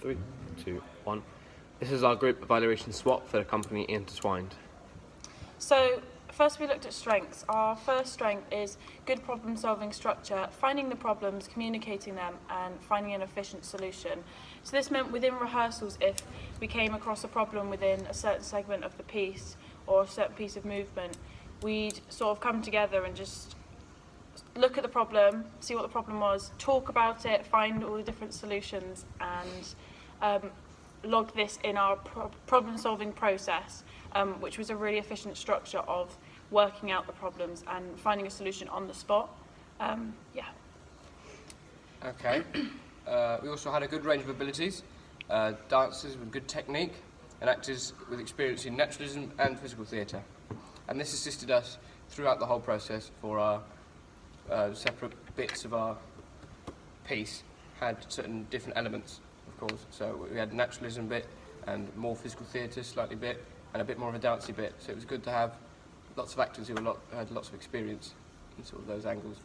3, 2, 1. This is our group evaluation SWAT for the company Intertwined. So first we looked at strengths. Our first strength is good problem solving structure, finding the problems, communicating them and finding an efficient solution. So this meant within rehearsals, if we came across a problem within a certain segment of the piece or a certain piece of movement, we'd sort of come together and just look at the problem, see what the problem was, talk about it, find all the different solutions and log this in our problem-solving process, which was a really efficient structure of working out the problems and finding a solution on the spot. Okay. We also had a good range of abilities, dancers with good technique and actors with experience in naturalism and physical theatre. And this assisted us throughout the whole process for our separate bits of our piece had certain different elements, of course. So we had a naturalism bit and more physical theatre slightly bit and a bit more of a dancey bit. So it was good to have lots of actors who had lots of experience in sort of those angles.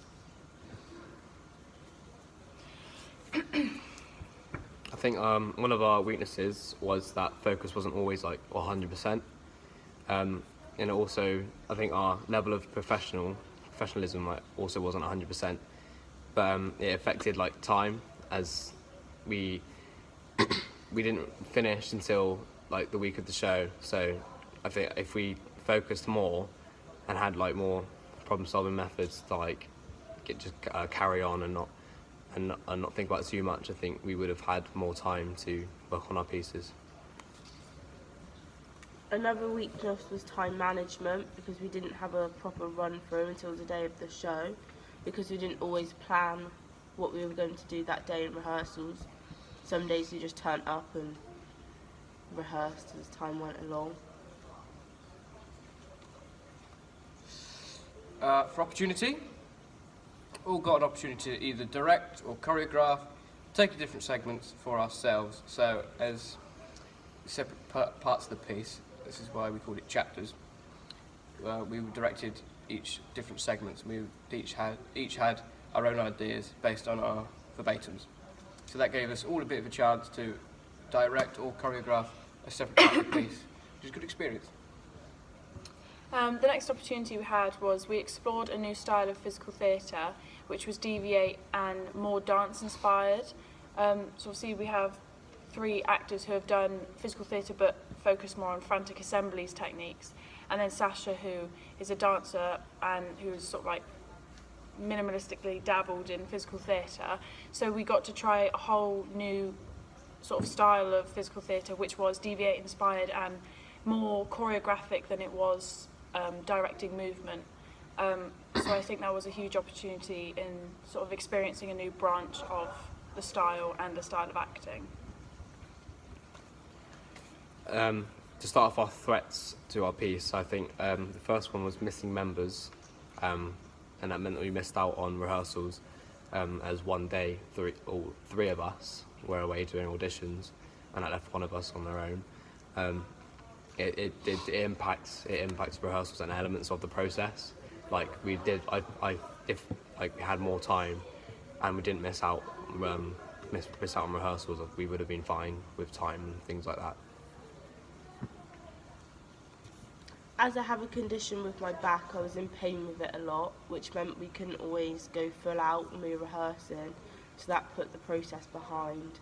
I think one of our weaknesses was that focus wasn't always like 100%. And also, I think our level of professionalism also wasn't 100%. But it affected like time, as we didn't finish until like the week of the show. So I think if we focused more and had like more problem-solving methods to like carry on and not think about it too much, I think we would have had more time to work on our pieces. Another weakness was time management, because we didn't have a proper run through until the day of the show, because we didn't always plan what we were going to do that day in rehearsals. Some days we just turned up and rehearsed as time went along. For opportunity, all got an opportunity to either direct or choreograph, take different segments for ourselves. So as separate parts of the piece, this is why we called it chapters. We directed each different segments. We each had our own ideas based on our verbatims. So that gave us all a bit of a chance to direct or choreograph a separate part of the piece, which is a good experience. The next opportunity we had was we explored a new style of physical theatre, which was deviate and more dance inspired. So obviously we have 3 actors who have done physical theatre but focus more on frantic assemblies techniques, and then Sasha, who is a dancer and who's sort of like minimalistically dabbled in physical theatre. So we got to try a whole new sort of style of physical theatre, which was deviate inspired and more choreographic than it was directing movement. So I think that was a huge opportunity in sort of experiencing a new branch of the style and the style of acting. To start off our threats to our piece, I think the first one was missing members, and that meant that we missed out on rehearsals, as one day all 3 of us were away doing auditions, and that left one of us on their own. It impacts rehearsals and elements of the process. Like if we had more time and we didn't miss out on rehearsals, we would have been fine with time and things like that. As I have a condition with my back, I was in pain with it a lot, which meant we couldn't always go full out when we were rehearsing, so that put the process behind.